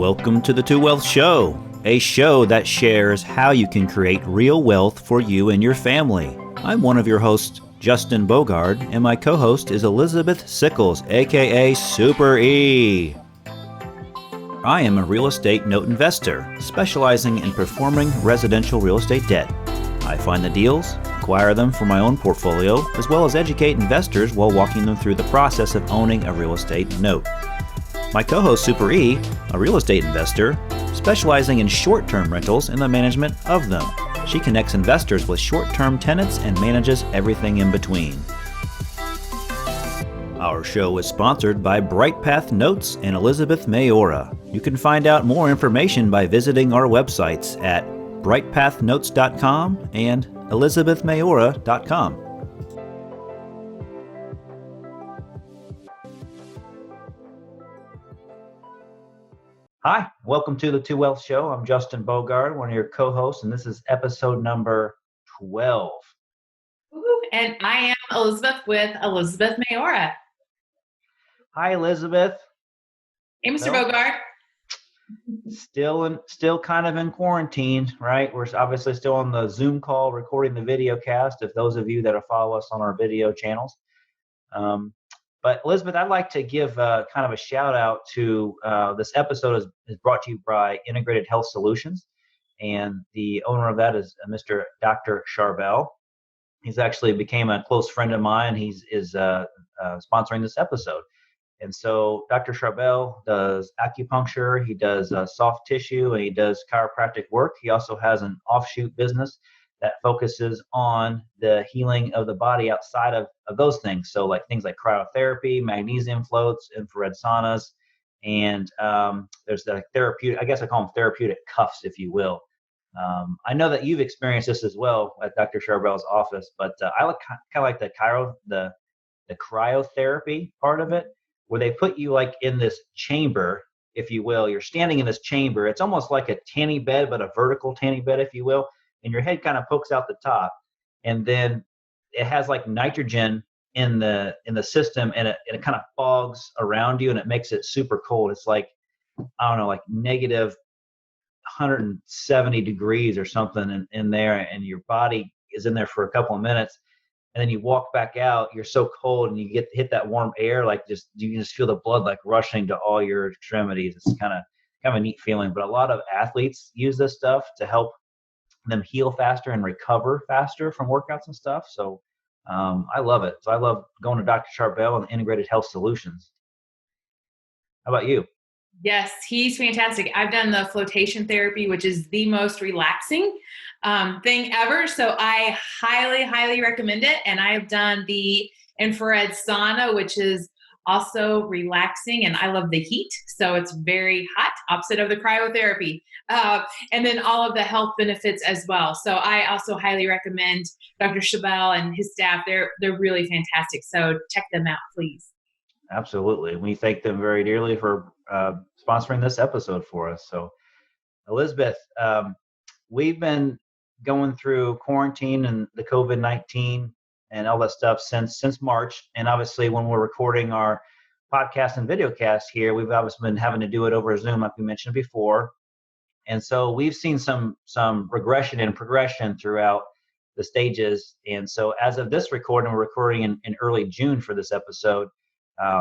Welcome to the Two Wealth Show, a show that shares how you can create real wealth for you and your family. I'm one of your hosts, Justin Bogard, and my co-host is Elizabeth Sickles, aka Super E. I am a real estate note investor, specializing in performing residential real estate debt. I find the deals, acquire them for my own portfolio, as well as educate investors while walking them through the process of owning a real estate note. My co-host Super E, a real estate investor, specializing in short-term rentals and the management of them. She connects investors with short-term tenants and manages everything in between. Our show is sponsored by PATHNOTES and Elizabeth Maora. You can find out more information by visiting our websites at BrightPathNotes.com and ElizabethMaora.com. Hi, welcome to the Two Wealth Show. I'm Justin Bogard, one of your co-hosts, and this is episode number 12. And I am Elizabeth with Elizabeth Maora. Hi, Elizabeth. Hey, Mr. Bogard. Still kind of in quarantine, right? We're obviously still on the Zoom call recording the Videocast, if those of you that follow us on our video channels. But Elizabeth, I'd like to give kind of a shout out to this episode is brought to you by Integrated Health Solutions. And the owner of that is Mr. Dr. Charbel. He's actually became a close friend of mine. He's sponsoring this episode. And so Dr. Charbel does acupuncture, he does soft tissue, and he does chiropractic work. He also has an offshoot business that focuses on the healing of the body outside of those things. So like things like cryotherapy, magnesium floats, infrared saunas, and there's the therapeutic, I guess I call them therapeutic cuffs, if you will. I know that you've experienced this as well at Dr. Charbel's office, but I kind of like the cryotherapy part of it, where they put you like in this chamber, if you will. You're standing in this chamber. It's almost like a tanning bed, but a vertical tanning bed, if you will. And your head kind of pokes out the top. And then it has like nitrogen in the system, and it kind of fogs around you, and it makes it super cold. It's like, I don't know, like negative 170 degrees or something in there, and your body is in there for a couple of minutes. And then you walk back out, you're so cold, and you hit that warm air, like you can just feel the blood like rushing to all your extremities. It's kind of a neat feeling. But a lot of athletes use this stuff to help them heal faster and recover faster from workouts and stuff. So I love it. So I love going to Dr. Charbel and Integrated Health Solutions. How about you? Yes, he's fantastic. I've done the flotation therapy, which is the most relaxing thing ever. So I highly, highly recommend it. And I've done the infrared sauna, which is also relaxing. And I love the heat. So it's very hot, opposite of the cryotherapy. And then all of the health benefits as well. So I also highly recommend Dr. Charbel and his staff. They're really fantastic. So check them out, please. Absolutely. We thank them very dearly for sponsoring this episode for us. So, Elizabeth, we've been going through quarantine and the COVID-19 and all that stuff since March. And obviously, when we're recording our podcast and videocast here, we've obviously been having to do it over Zoom, like we mentioned before. And so we've seen some regression and progression throughout the stages. And so as of this recording, we're recording in early June for this episode.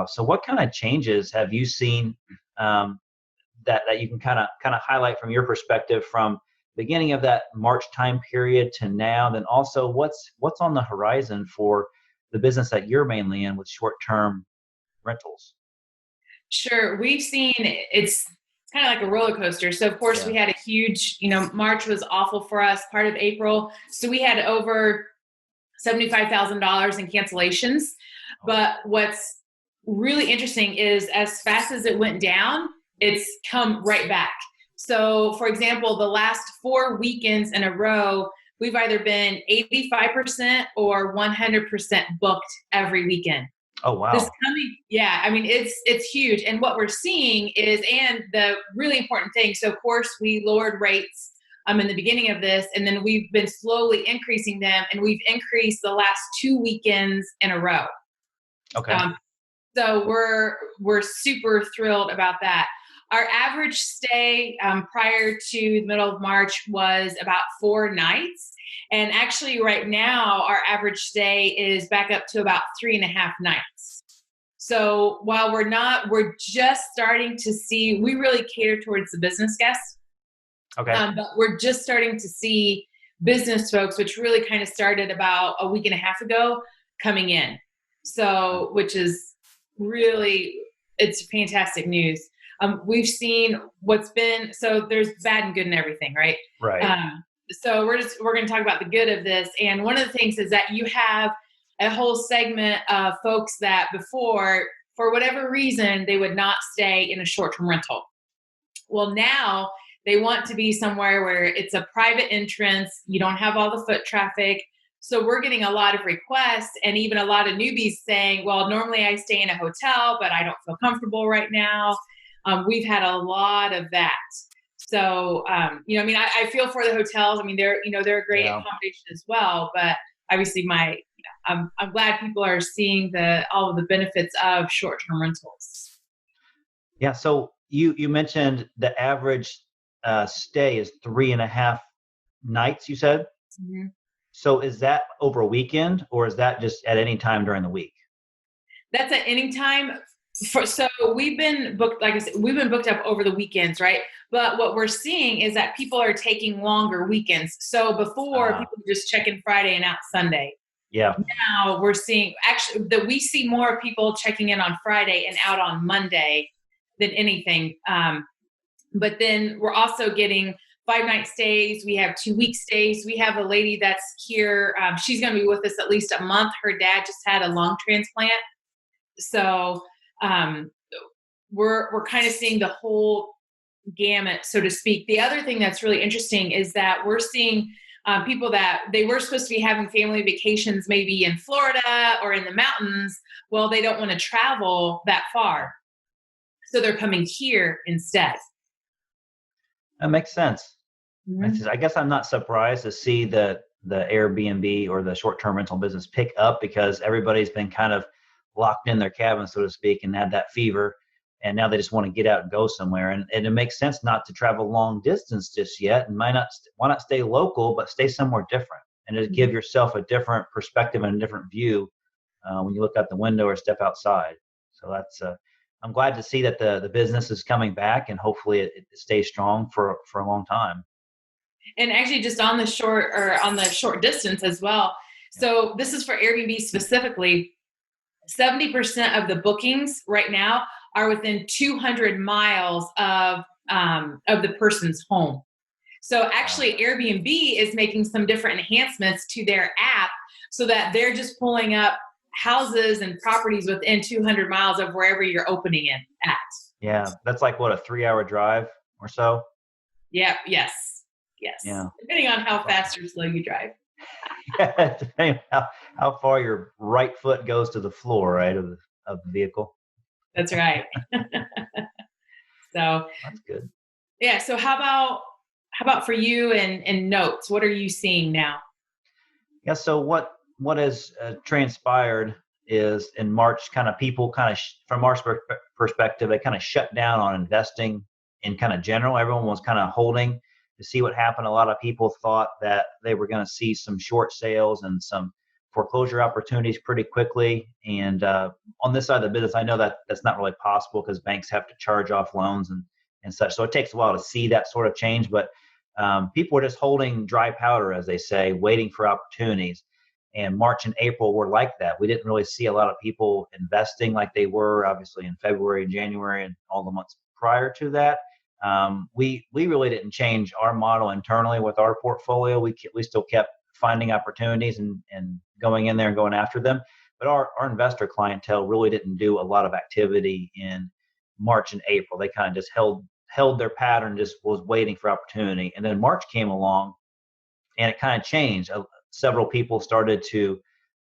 So what kind of changes have you seen that you can kind of highlight from your perspective from beginning of that March time period to now? Then also what's on the horizon for the business that you're mainly in with short-term rentals? Sure. We've seen it's kind of like a roller coaster. So of course we had a huge, March was awful for us, part of April. So we had over $75,000 in cancellations. But what's really interesting is as fast as it went down, it's come right back. So for example, the last 4 weekends in a row, we've either been 85% or 100% booked every weekend. Oh, wow. It's huge. And what we're seeing is, and the really important thing, so of course we lowered rates in the beginning of this, and then we've been slowly increasing them, and we've increased the last 2 weekends in a row. Okay. So we're super thrilled about that. Our average stay prior to the middle of March was about 4 nights. And actually right now, our average stay is back up to about 3.5 nights. So while we're just starting to see, we really cater towards the business guests. Okay. But we're just starting to see business folks, which really kind of started about a week and a half ago, coming in. So, which is really, it's fantastic news. We've seen so there's bad and good in everything, right? Right. So we're going to talk about the good of this. And one of the things is that you have a whole segment of folks that before, for whatever reason, they would not stay in a short-term rental. Well, now they want to be somewhere where it's a private entrance. You don't have all the foot traffic. So we're getting a lot of requests and even a lot of newbies saying, well, normally I stay in a hotel, but I don't feel comfortable right now. We've had a lot of that. So, I feel for the hotels. I mean, they're a great accommodation as well, but obviously I'm glad people are seeing all of the benefits of short-term rentals. Yeah. So you mentioned the average stay is 3.5 nights, you said? Mm-hmm. So is that over a weekend or is that just at any time during the week? That's at any time. So we've been booked, like I said, we've been booked up over the weekends, right? But what we're seeing is that people are taking longer weekends. So before people were just checking Friday and out Sunday. Yeah. Now we're seeing actually that we see more people checking in on Friday and out on Monday than anything. But then we're also getting 5-night stays. We have 2-week stays. We have a lady that's here. She's going to be with us at least a month. Her dad just had a lung transplant. So we're kind of seeing the whole gamut, so to speak. The other thing that's really interesting is that we're seeing people that they were supposed to be having family vacations maybe in Florida or in the mountains. Well, they don't want to travel that far. So they're coming here instead. That makes sense. Mm-hmm. I guess I'm not surprised to see the Airbnb or the short-term rental business pick up because everybody's been kind of locked in their cabin, so to speak, and had that fever. And now they just want to get out and go somewhere. And it makes sense not to travel long distance just yet. And why not stay local, but stay somewhere different and just give yourself a different perspective and a different view when you look out the window or step outside. So that's I'm glad to see that the business is coming back and hopefully it stays strong for a long time. And actually just on the short distance as well. So this is for Airbnb specifically. 70% of the bookings right now are within 200 miles of the person's home. So actually Airbnb is making some different enhancements to their app so that they're just pulling up houses and properties within 200 miles of wherever you're opening it at. Yeah, that's like what, a 3-hour drive or so? Yeah, yes. Yeah. Depending on how fast or slow you drive. Yeah, depending on how far your right foot goes to the floor, right, of the vehicle. That's right. So that's good. Yeah. So how about for you and notes? What are you seeing now? Yeah. So what has transpired is in March, kind of people from our perspective, they kind of shut down on investing in kind of general. Everyone was kind of holding to see what happened. A lot of people thought that they were going to see some short sales and some foreclosure opportunities pretty quickly. And on this side of the business, I know that that's not really possible because banks have to charge off loans and such. So it takes a while to see that sort of change. But people were just holding dry powder, as they say, waiting for opportunities. And March and April were like that. We didn't really see a lot of people investing like they were, obviously, in February and January and all the months prior to that. We really didn't change our model internally with our portfolio. We still kept finding opportunities and going in there and going after them. But our investor clientele really didn't do a lot of activity in March and April. They kind of just held their pattern, just was waiting for opportunity. And then March came along and it kind of changed. Several people started to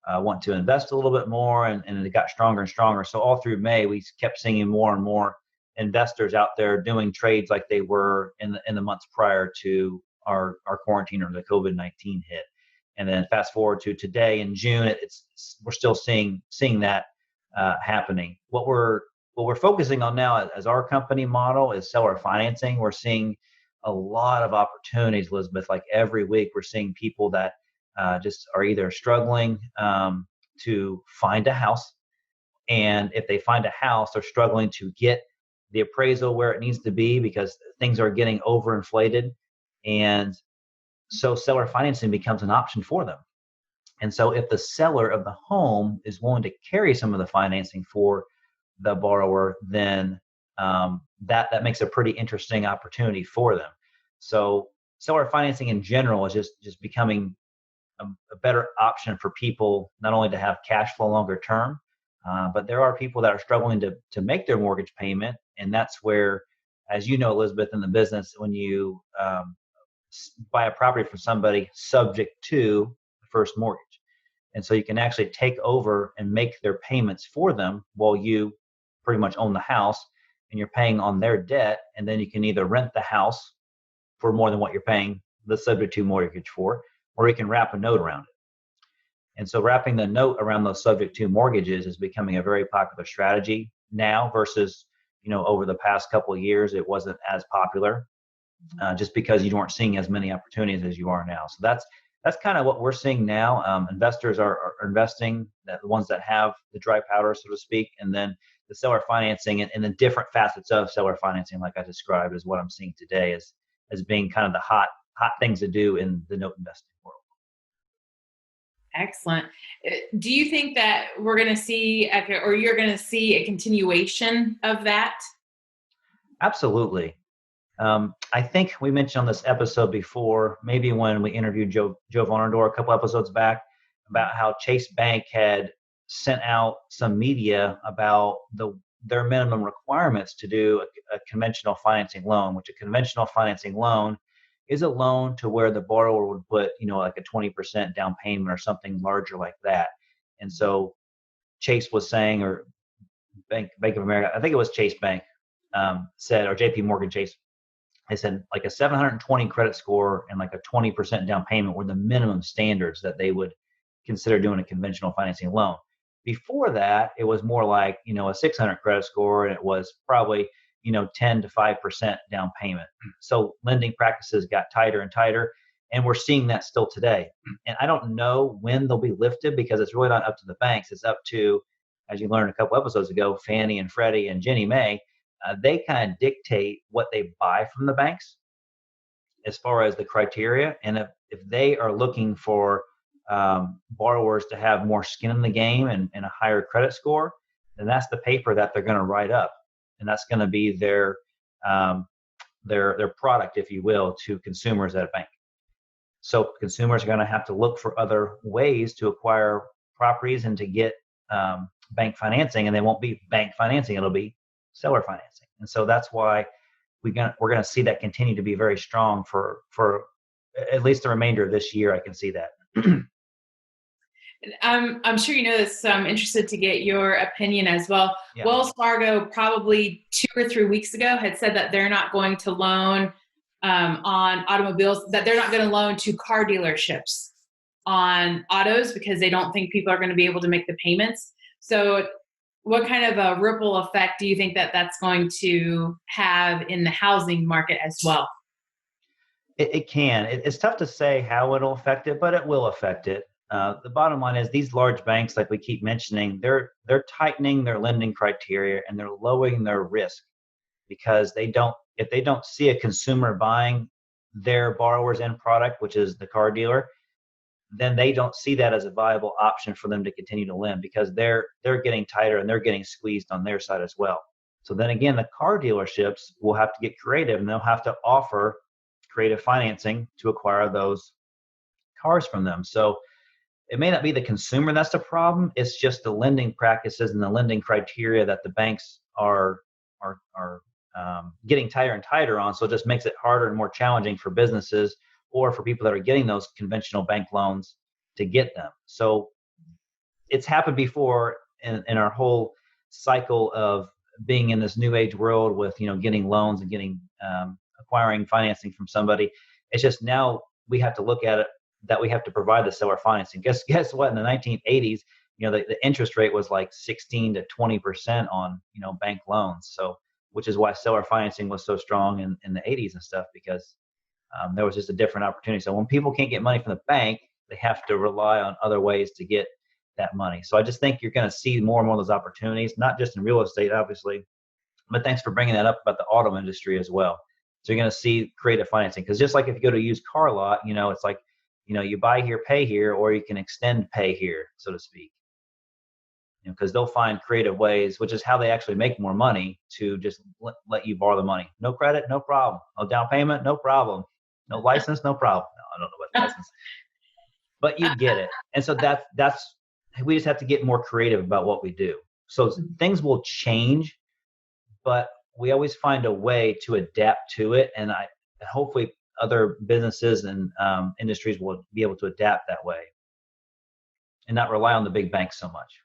want to invest a little bit more and it got stronger and stronger. So all through May, we kept seeing more and more investors out there doing trades like they were in the months prior to our quarantine or the COVID-19 hit. And then fast forward to today in June, we're still seeing that happening. What we're what we're focusing on now as our company model is seller financing. We're seeing a lot of opportunities, Elizabeth. Like every week, we're seeing people that just are either struggling to find a house. And if they find a house, they're struggling to get the appraisal where it needs to be because things are getting overinflated. And so seller financing becomes an option for them. And so if the seller of the home is willing to carry some of the financing for the borrower, then that makes a pretty interesting opportunity for them. So seller financing in general is just becoming a better option for people, not only to have cash flow longer term, but there are people that are struggling to make their mortgage payment. And that's where, as you know, Elizabeth, in the business, when you buy a property from somebody subject to the first mortgage. And so you can actually take over and make their payments for them while you pretty much own the house and you're paying on their debt. And then you can either rent the house for more than what you're paying the subject to mortgage for, or you can wrap a note around it. And so wrapping the note around those subject to mortgages is becoming a very popular strategy now versus, over the past couple of years, it wasn't as popular just because you weren't seeing as many opportunities as you are now. So that's kind of what we're seeing now. Investors are investing, the ones that have the dry powder, so to speak, and then the seller financing and the different facets of seller financing, like I described, is what I'm seeing today as being kind of the hot things to do in the note investing world. Excellent. Do you think that we're going to see, or you're going to see a continuation of that? Absolutely. I think we mentioned on this episode before, maybe when we interviewed Joe Vonador a couple episodes back, about how Chase Bank had sent out some media about their minimum requirements to do a conventional financing loan, which a conventional financing loan is a loan to where the borrower would put, like a 20% down payment or something larger like that. And so Chase was saying, or Bank of America, I think it was Chase Bank, said, or JP Morgan Chase, they said like a 720 credit score and like a 20% down payment were the minimum standards that they would consider doing a conventional financing loan. Before that, it was more like, a 600 credit score, and it was probably, 10 to 5% down payment. So lending practices got tighter and tighter, and we're seeing that still today. And I don't know when they'll be lifted because it's really not up to the banks. It's up to, as you learned a couple episodes ago, Fannie and Freddie and Ginnie Mae. They kind of dictate what they buy from the banks as far as the criteria. And if they are looking for borrowers to have more skin in the game and a higher credit score, then that's the paper that they're going to write up. And that's going to be their product, if you will, to consumers at a bank. So consumers are going to have to look for other ways to acquire properties and to get bank financing, and they won't be bank financing. It'll be seller financing. And so that's why we're going to see that continue to be very strong for at least the remainder of this year. I can see that. I'm sure you know this, so I'm interested to get your opinion as well. Yeah. Wells Fargo probably 2 or 3 weeks ago had said that they're not going to loan on automobiles, that they're not going to loan to car dealerships on autos because they don't think people are going to be able to make the payments. So what kind of a ripple effect do you think that that's going to have in the housing market as well? It can. It's tough to say how it'll affect it, but it will affect it. The bottom line is these large banks, like we keep mentioning, they're tightening their lending criteria and they're lowering their risk because if they don't see a consumer buying their borrower's end product, which is the car dealer, then they don't see that as a viable option for them to continue to lend because they're getting tighter and they're getting squeezed on their side as well. So then again, the car dealerships will have to get creative and they'll have to offer creative financing to acquire those cars from them. So it may not be the consumer that's the problem. It's just the lending practices and the lending criteria that the banks are getting tighter and tighter on. So it just makes it harder and more challenging for businesses or for people that are getting those conventional bank loans to get them. So it's happened before in our whole cycle of being in this new age world with, getting loans and getting acquiring financing from somebody. It's just now we have to look at it that we have to provide the seller financing. Guess what? In the 1980s, the interest rate was like 16 to 20% on, bank loans. So, which is why seller financing was so strong in the 80s and stuff, because there was just a different opportunity. So when people can't get money from the bank, they have to rely on other ways to get that money. So I just think you're going to see more and more of those opportunities, not just in real estate, obviously, but thanks for bringing that up about the auto industry as well. So you're going to see creative financing, because just like if you go to a used car lot, it's like, you buy here, pay here, or you can extend pay here, so to speak. Because they'll find creative ways, which is how they actually make more money, to just let you borrow the money. No credit, no problem. No down payment, no problem. No license, no problem. No, I don't know about license, but you get it. And so that's we just have to get more creative about what we do. So things will change, but we always find a way to adapt to it. And hopefully other businesses and industries will be able to adapt that way and not rely on the big banks so much.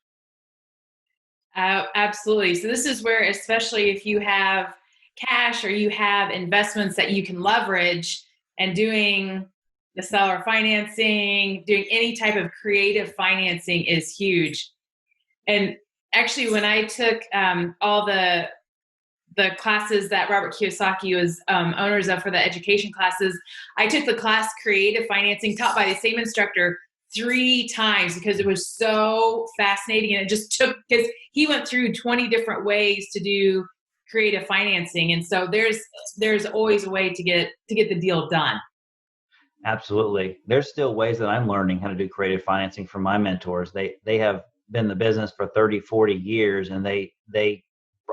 Absolutely. So this is where, especially if you have cash or you have investments that you can leverage, and doing the seller financing, doing any type of creative financing is huge. And actually, when I took all the classes that Robert Kiyosaki was owners of for the education classes, I took the class Creative Financing, taught by the same instructor 3 times, because it was so fascinating. And it just took, because he went through 20 different ways to do creative financing. And so there's always a way to get the deal done. Absolutely. There's still ways that I'm learning how to do creative financing from my mentors. They have been in the business for 30, 40 years, and they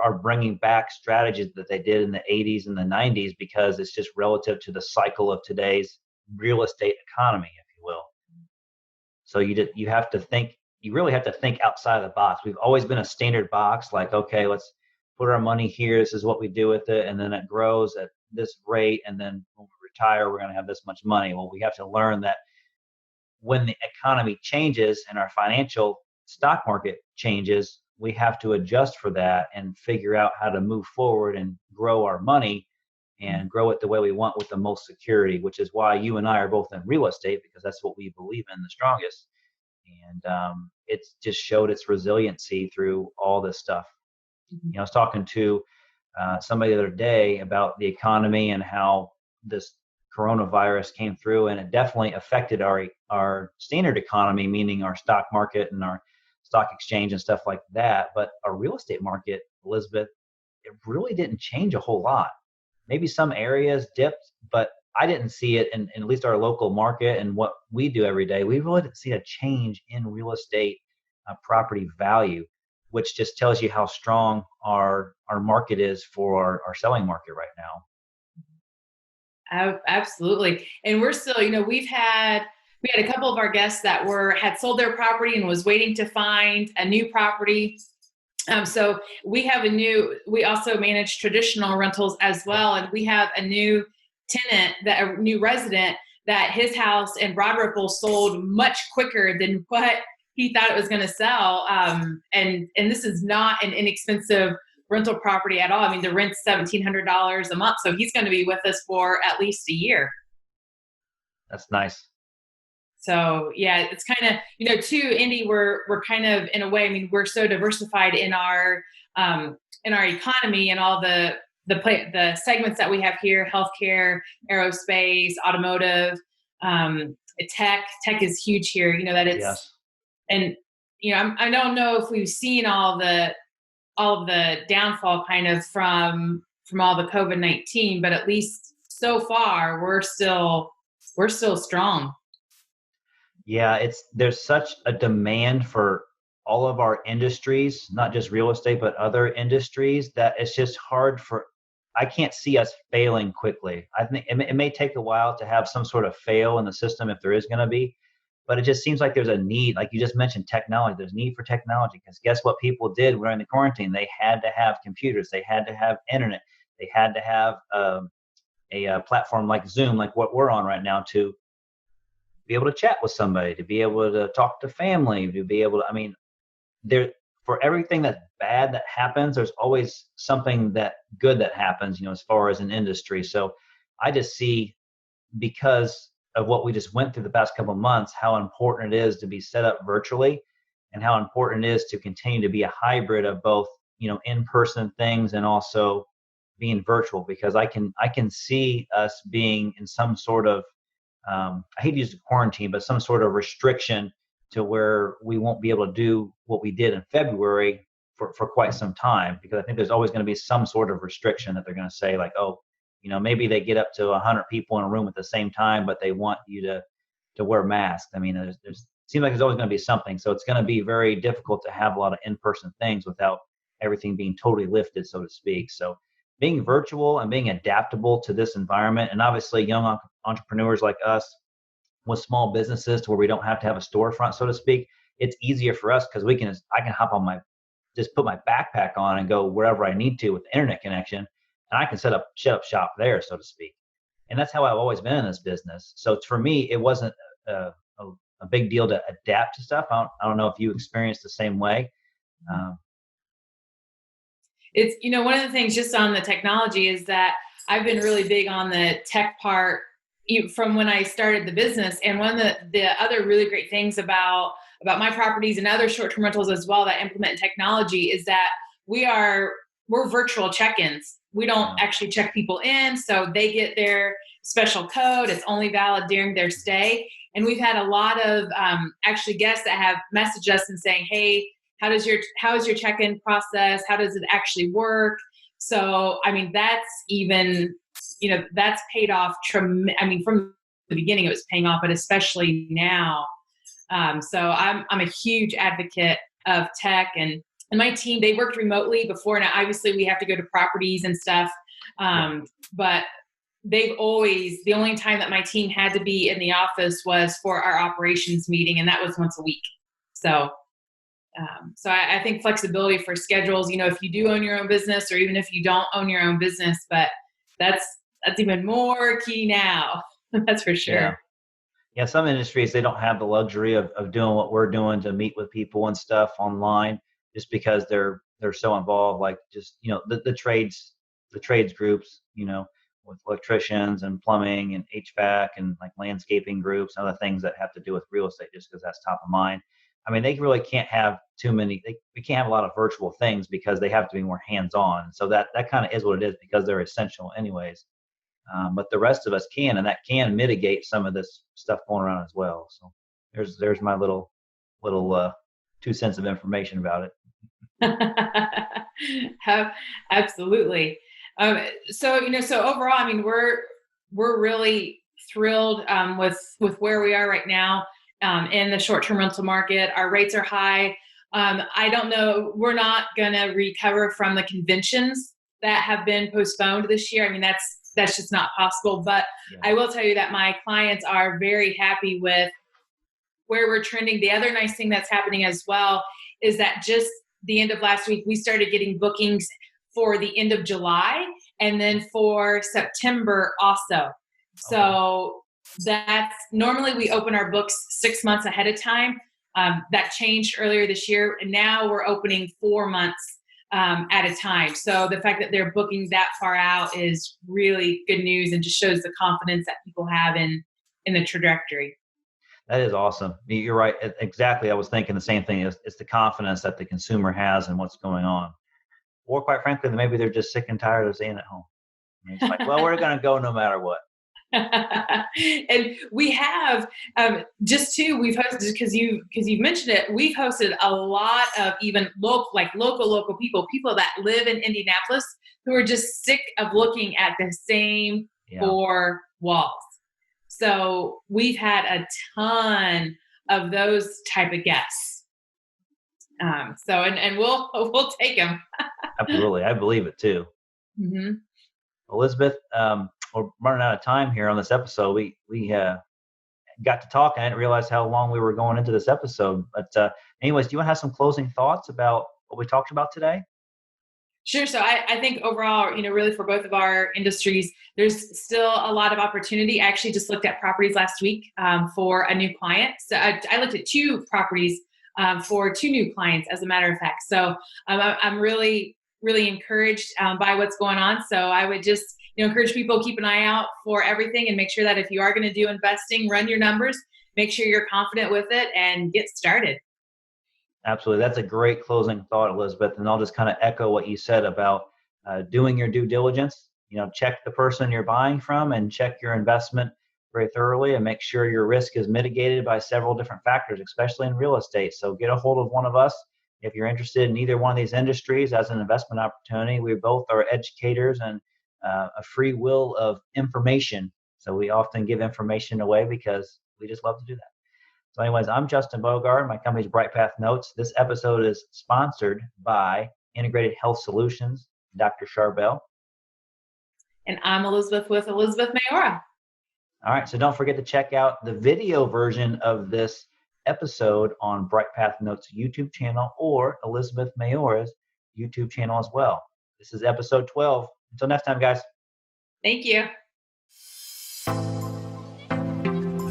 are bringing back strategies that they did in the 80s and the 90s, because it's just relative to the cycle of today's real estate economy, if you will. So you have to think, you really have to think outside of the box. We've always been a standard box, like, okay, let's put our money here. This is what we do with it. And then it grows at this rate. And then when we retire, we're going to have this much money. Well, we have to learn that when the economy changes and our financial stock market changes, we have to adjust for that and figure out how to move forward and grow our money and grow it the way we want with the most security, which is why you and I are both in real estate, because that's what we believe in the strongest. And it's just showed its resiliency through all this stuff. I was talking to somebody the other day about the economy and how this coronavirus came through, and it definitely affected our standard economy, meaning our stock market and our stock exchange and stuff like that. But our real estate market, Elizabeth, it really didn't change a whole lot. Maybe some areas dipped, but I didn't see it in at least our local market and what we do every day. We really didn't see a change in real estate property value, which just tells you how strong our market is for our selling market right now. Absolutely. And we're still, we had a couple of our guests that had sold their property and was waiting to find a new property. So we also manage traditional rentals as well. And we have a new tenant, a new resident, that his house in Broad Ripple sold much quicker than what he thought it was going to sell. And this is not an inexpensive rental property at all. I mean, the rent's $1,700 a month. So he's going to be with us for at least a year. That's nice. So yeah, it's kind of, too, Indy, we're kind of, in a way, I mean, we're so diversified in our economy and all the segments that we have here: healthcare, aerospace, automotive, tech is huge here. That it's, yes. And I don't know if we've seen all of the downfall kind of from all the COVID-19, but at least so far we're still strong. Yeah, there's such a demand for all of our industries, not just real estate, but other industries, that it's just hard I can't see us failing quickly. I think it may take a while to have some sort of fail in the system, if there is going to be, but it just seems like there's a need, like you just mentioned, technology. There's need for technology, because guess what people did during the quarantine? They had to have computers. They had to have internet. They had to have a platform like Zoom, like what we're on right now, to be able to chat with somebody, to be able to talk to family, to be able to, for everything that's bad that happens, there's always something good that happens, as far as an industry. So I just see, because of what we just went through the past couple of months, how important it is to be set up virtually and how important it is to continue to be a hybrid of both, in-person things and also being virtual, because I can see us being in some sort of, I hate to use the quarantine, but some sort of restriction to where we won't be able to do what we did in February for quite some time, because I think there's always going to be some sort of restriction that they're going to say, like, oh, maybe they get up to 100 people in a room at the same time, but they want you to wear masks. I mean, there's seems like there's always going to be something. So it's going to be very difficult to have a lot of in-person things without everything being totally lifted, so to speak. So being virtual and being adaptable to this environment, and obviously young entrepreneurs like us with small businesses to where we don't have to have a storefront, so to speak, it's easier for us because I can hop on just put my backpack on and go wherever I need to with the internet connection, and I can set up shop there, so to speak. And that's how I've always been in this business. So for me, it wasn't a big deal to adapt to stuff. I don't know if you experienced the same way. It's, one of the things just on the technology is that I've been really big on the tech part from when I started the business. And one of the other really great things about my properties and other short-term rentals as well that implement technology is that we're virtual check-ins. We don't actually check people in, so they get their special code. It's only valid during their stay. And we've had a lot of actually guests that have messaged us and saying, hey, how is your check-in process? How does it actually work? So, I mean, that's even, that's paid off. From the beginning, it was paying off, but especially now. So I'm a huge advocate of tech, and my team, they worked remotely before. Now, obviously we have to go to properties and stuff. But the only time that my team had to be in the office was for our operations meeting. And that was once a week. So I think flexibility for schedules, if you do own your own business or even if you don't own your own business, but that's even more key now. That's for sure. Yeah. Some industries, they don't have the luxury of doing what we're doing to meet with people and stuff online, just because they're so involved, like just, the trades groups, with electricians and plumbing and HVAC and like landscaping groups and other things that have to do with real estate, just because that's top of mind. I mean, they really can't have we can't have a lot of virtual things because they have to be more hands-on. So that kind of is what it is, because they're essential anyways. But the rest of us can, and that can mitigate some of this stuff going around as well. So there's my little 2 cents of information about it. Absolutely. So overall, I mean, we're really thrilled with where we are right now in the short-term rental market. Our rates are high. I don't know. We're not going to recover from the conventions that have been postponed this year. I mean, that's just not possible. But I will tell you that my clients are very happy with where we're trending. The other nice thing that's happening as well is that just the end of last week, we started getting bookings for the end of July and then for September also. So that's normally we open our books 6 months ahead of time. That changed earlier this year, and now we're opening 4 months at a time. So the fact that they're booking that far out is really good news and just shows the confidence that people have in the trajectory. That is awesome. You're right. Exactly. I was thinking the same thing. It's the confidence that the consumer has in what's going on. Or quite frankly, maybe they're just sick and tired of staying at home. And it's like, well, we're going to go no matter what. And we have we've hosted, because you've mentioned it, we've hosted a lot of even local people that live in Indianapolis who are just sick of looking at the same 4 walls. So we've had a ton of those type of guests. And we'll take them. Absolutely. I believe it too. Mm-hmm. Elizabeth, we're running out of time here on this episode. We got to talk. I didn't realize how long we were going into this episode. But anyways, do you want to have some closing thoughts about what we talked about today? Sure. So I think overall, really for both of our industries, there's still a lot of opportunity. I actually just looked at properties last week for a new client. So I looked at 2 properties for 2 new clients, as a matter of fact. So I'm really, really encouraged by what's going on. So I would just encourage people, keep an eye out for everything and make sure that if you are going to do investing, run your numbers, make sure you're confident with it and get started. Absolutely. That's a great closing thought, Elizabeth. And I'll just kind of echo what you said about doing your due diligence. Check the person you're buying from and check your investment very thoroughly and make sure your risk is mitigated by several different factors, especially in real estate. So get a hold of one of us if you're interested in either one of these industries as an investment opportunity. We both are educators and a free will of information. So we often give information away because we just love to do that. So anyways, I'm Justin Bogard. My company's BrightPath Notes. This episode is sponsored by Integrated Health Solutions, Dr. Charbel. And I'm Elizabeth with Elizabeth Maora. All right, so don't forget to check out the video version of this episode on BrightPath Notes YouTube channel or Elizabeth Maora's YouTube channel as well. This is episode 12. Until next time, guys. Thank you.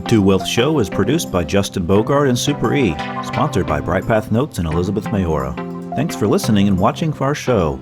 Two Wealth Show is produced by Justin Bogard and Super E, sponsored by BrightPath Notes and Elizabeth Maora. Thanks for listening and watching for our show.